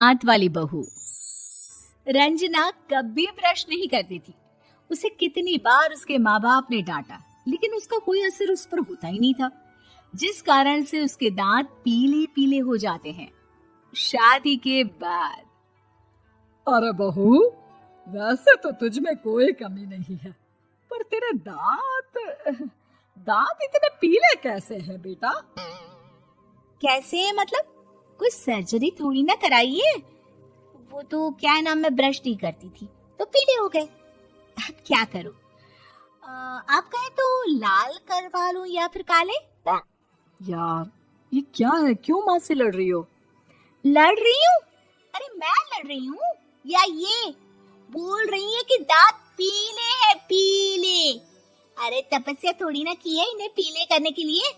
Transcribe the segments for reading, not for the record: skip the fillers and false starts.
हाथ वाली बहू। रंजना कभी ब्रश नहीं करती थी। उसे कितनी बार उसके माँ बाप ने डांटा, लेकिन उसका कोई असर उस पर होता ही नहीं था, जिस कारण से उसके दांत पीले पीले हो जाते हैं। शादी के बाद। अरे बहू, वैसे तो तुझ में कोई कमी नहीं है, पर तेरे दांत इतने पीले कैसे हैं बेटा? कैसे मतलब? कोई सर्जरी थोड़ी ना कराइए। वो तो क्या नाम, मैं ब्रश नहीं करती थी तो पीले हो गए। अब क्या करूं? आप कहें तो लाल करवा लूं या फिर काले? यार ये क्या है, क्यों माँ से लड़ रही हो? लड़ रही हूँ? अरे मैं लड़ रही हूँ या ये बोल रही है कि दांत पीले हैं, पीले। अरे तपस्या थोड़ी ना की है इन्हें पीले करने के लिए।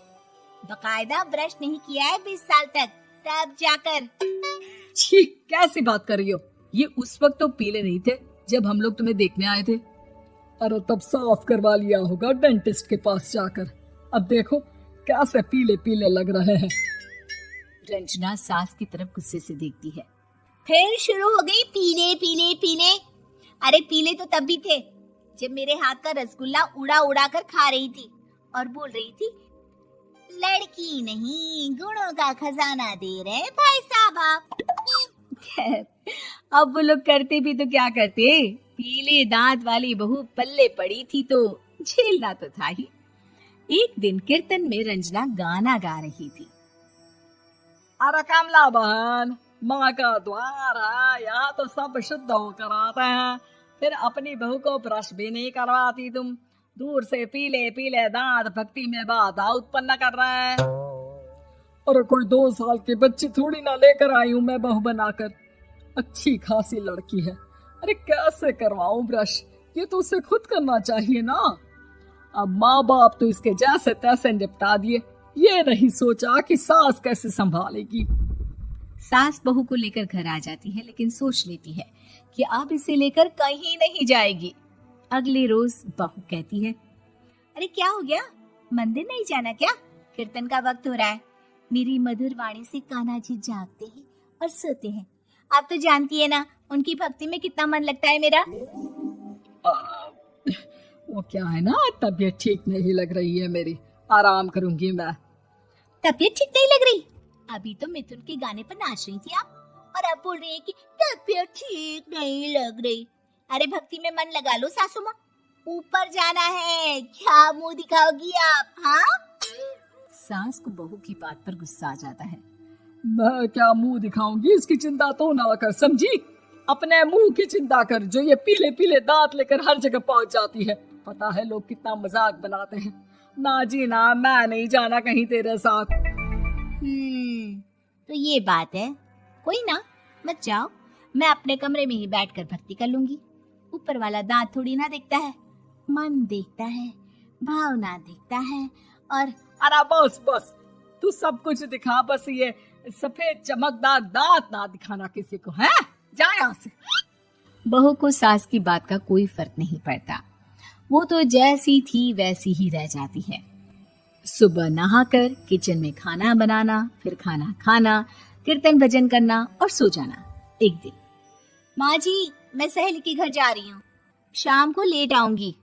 बकायदा ब्रश नहीं किया है 20 साल तक, तब जाकर। छी, कैसी बात कर रही हो? ये उस वक्त तो पीले नहीं थे जब हम लोग तुम्हें देखने आए थे। अरे तब साफ करवा लिया होगा डेंटिस्ट के पास जाकर। अब देखो कैसे पीले पीले लग रहे हैं। रंजना सास की तरफ गुस्से से देखती है। फिर शुरू हो गई पीले पीले पीले। अरे पीले तो तब भी थे जब मेरे हाथ का रसगुल्ला उड़ा उड़ा कर खा रही थी और बोल रही थी, लड़की नहीं गुणों का खजाना दे रहे भाई साहब आप। खैर, अब वो लोग करते भी तो क्या करते, पीले दांत वाली बहू पल्ले पड़ी थी तो झेलना तो था ही। एक दिन कीर्तन में रंजना गाना गा रही थी। अरे कमला बहन, माँ का द्वार है, यहाँ तो सब शुद्ध होकर आते हैं, फिर अपनी बहू को ब्रश भी नहीं करवाती तुम। दूर से पीले पीले दांत भक्ति में बाधा उत्पन्न कर रहे हैं। अरे कोई 2 साल की बच्ची थोड़ी ना लेकर आई हूँ मैं बहू बनाकर। अच्छी खासी लड़की है, अरे कैसे करवाऊं ब्रश? ये तो उसे खुद करना चाहिए ना। अब माँ बाप तो इसके जैसे तैसे निपटा दिए, ये नहीं सोचा कि सास कैसे संभालेगी। सास बहू को लेकर घर आ जाती है, लेकिन सोच लेती है कि अब इसे लेकर कहीं नहीं जाएगी। अगले रोज बहू कहती है, अरे क्या हो गया, मंदिर नहीं जाना क्या? कीर्तन का वक्त हो रहा है। मेरी मधुर वाणी से कान्हा जी जागते हैं और सोते हैं। आप तो जानती है ना उनकी भक्ति में कितना मन लगता है मेरा। वो क्या है ना, तबीयत ठीक नहीं लग रही है मेरी, आराम करूंगी मैं। तबीयत ठीक नहीं लग रही? अभी तो मिथुन के गाने पर नाच रही थी आप, और अब बोल रही है कि तबीयत ठीक नहीं लग रही। अरे भक्ति में मन लगा लो सासू माँ, ऊपर जाना है, क्या मुंह दिखाओगी आप? हाँ? सास को बहू की बात पर गुस्सा आ जाता है। मैं क्या मुंह दिखाऊंगी, इसकी चिंता तो ना कर, समझी? अपने मुंह की चिंता कर, जो ये पीले पीले दांत लेकर हर जगह पहुंच जाती है। पता है लोग कितना मजाक बनाते हैं। ना जी ना, मैं नहीं जाना कहीं तेरे साथ। तो ये बात है, कोई ना, मत जाओ, मैं अपने कमरे में ही बैठकर भक्ति कर लूंगी। ऊपर वाला दांत थोड़ी ना देखता है, मन देखता है, भावना देखता है। और अरे बस बस, तू सब कुछ दिखा, बस ये सफेद चमकदार दांत ना दिखाना किसी को, है? जा यहाँ से। बहू को सास की बात का कोई फर्क नहीं पड़ता, वो तो जैसी थी वैसी ही रह जाती है। सुबह नहाकर किचन में खाना बनाना, फिर खाना खाना, कीर्तन भजन करना और सो जाना। एक दिन, माँ जी मैं सहेली के घर जा रही हूँ, शाम को लेट आऊंगी।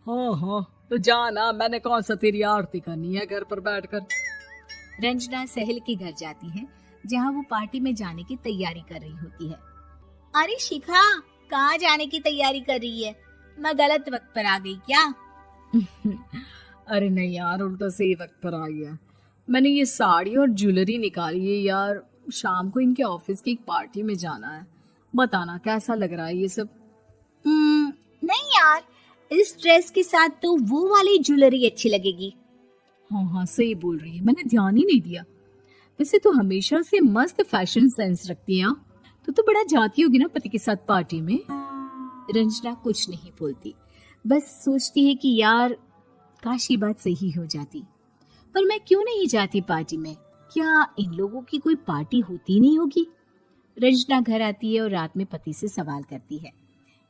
हाँ हाँ तो जाना, मैंने कौन सा तेरी आरती करनी है घर पर बैठकर। रंजना सहेली के घर जाती है, जहाँ वो पार्टी में जाने की तैयारी कर रही होती है। अरे शिखा, कहाँ जाने की तैयारी कर रही है? मैं गलत वक्त पर आ गई क्या? अरे नहीं यार, उल्टा सही वक्त पर आई है। मैंने ये साड़ी और ज्वेलरी निकाली है यार, शाम को इनके ऑफिस की एक पार्टी में जाना है। बताना कैसा लग रहा है ये सब? नहीं यार, इस ड्रेस के साथ तो वो वाली ज्वेलरी अच्छी लगेगी। हाँ हाँ सही बोल रही है, मैंने ध्यान ही नहीं दिया। वैसे तो हमेशा से मस्त फैशन सेंस रखती है। तो बड़ा जाती होगी ना पति के साथ पार्टी में। रंजना कुछ नहीं बोलती, बस सोचती है कि यार काश ये बात सही हो जाती, पर मैं क्यों नहीं जाती पार्टी में? क्या इन लोगों की कोई पार्टी होती नहीं होगी? रंजना घर आती है और रात में पति से सवाल करती है,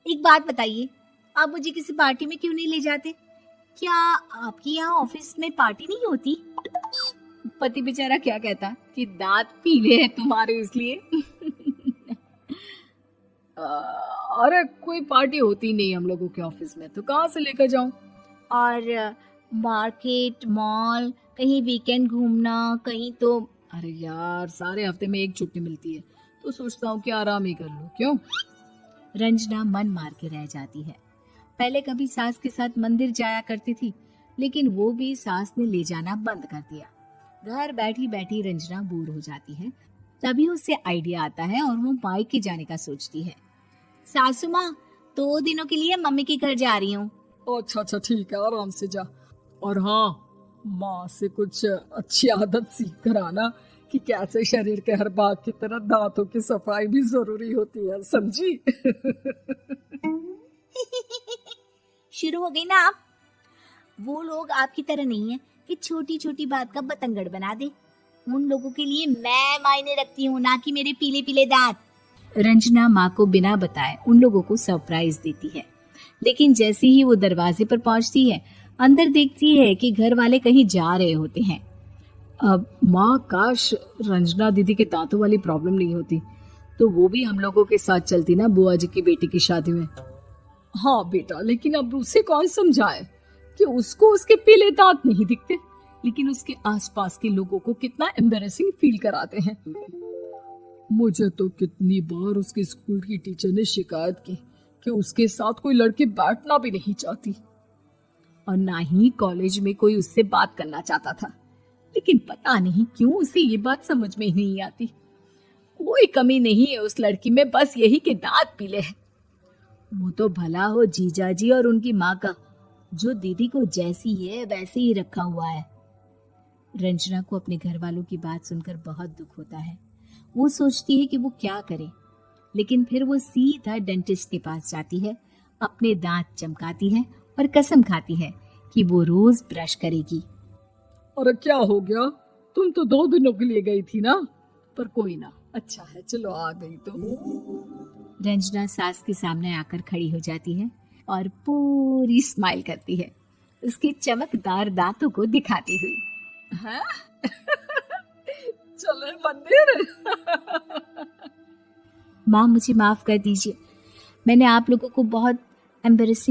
एक बात बताइए, आप मुझे किसी पार्टी में क्यों नहीं ले जाते? क्या आपके यहाँ ऑफिस में पार्टी नहीं होती? पति बेचारा क्या कहता कि दांत पीले हैं तुम्हारे इसलिए। अरे कोई पार्टी होती नहीं हम लोगों के ऑफिस में, तो कहाँ से लेकर जाऊं? और मार्केट, मॉल, कहीं वीकेंड घूमना, कहीं तो। अरे यार, सारे हफ्ते में एक छुट्टी मिलती है, तो सोचता हूँ कि आराम ही कर लूं। क्यों? रंजना मन मार के रह जाती है। पहले कभी सास के साथ मंदिर जाया करती थी, लेकिन वो भी सास ने ले जाना बंद कर दिया। घर बैठी बैठी रंजना बोर हो जाती है। तभी उसे आइडिया आता है और वो मायके जाने का सोचती है। सासू माँ, 2 दिनों के लिए मम्मी के घर जा रही हूँ। अच्छा अच्छा, ठीक है, आराम से जा। और हाँ, माँ से कुछ अच्छी आदत सीख कर आना कि कैसे शरीर के हर भाग की तरह दांतों की सफाई भी जरूरी होती है, समझी? शुरू हो गई ना आप। वो लोग आपकी तरह नहीं है कि छोटी छोटी बात का बतंगड़ बना दे। उन लोगों के लिए मैं मायने रखती हूँ, ना कि मेरे पीले पीले दांत। रंजना माँ को बिना बताए उन लोगों को सरप्राइज देती है, लेकिन जैसे ही वो दरवाजे पर पहुंचती है, अंदर देखती है कि घर वाले कहीं जा रहे होते हैं। अब माँ, काश रंजना दीदी के दांतों वाली प्रॉब्लम नहीं होती, तो वो भी हम लोगों के साथ चलती ना बुआ जी की बेटी की शादी में। हाँ बेटा, लेकिन अब उसे कौन समझाए कि उसको उसके पीले दांत नहीं दिखते, लेकिन उसके आसपास के लोगों को कितना एम्बैरेसिंग फील कराते हैं। मुझे तो कितनी बार उसके स्कूल की टीचर ने शिकायत की कि उसके साथ कोई लड़की बैठना भी नहीं चाहती, और ना ही कॉलेज में कोई उससे बात करना चाहता था। लेकिन पता नहीं क्यों उसे ये बात समझ में ही नहीं आती। कोई कमी नहीं है उस लड़की में, बस यही कि दांत पीले हैं। वो तो भला हो जीजा जी और उनकी माँ का, जो दीदी को जैसी है वैसे ही रखा हुआ है। रंजना को अपने घर वालों की बात सुनकर बहुत दुख होता है। वो सोचती है कि वो क्या करे, लेकिन फिर वो सीधा डेंटिस्ट के पास जाती है, अपने दांत चमकाती है और कसम खाती है कि वो रोज ब्रश करेगी। अरे क्या हो गया? तुम तो 2 दिनों के लिए गई थी ना, पर कोई ना, अच्छा है, चलो आ गई तो। रंजना सास के सामने आकर खड़ी हो जाती है और पूरी स्माइल करती है, उसके चमकदार दांतों को दिखाती हुई। हैं? चले मंदिर। माँ, मुझे माफ कर दीजिए, मैंने आप लोगों को बहुत एम्बेरसिंग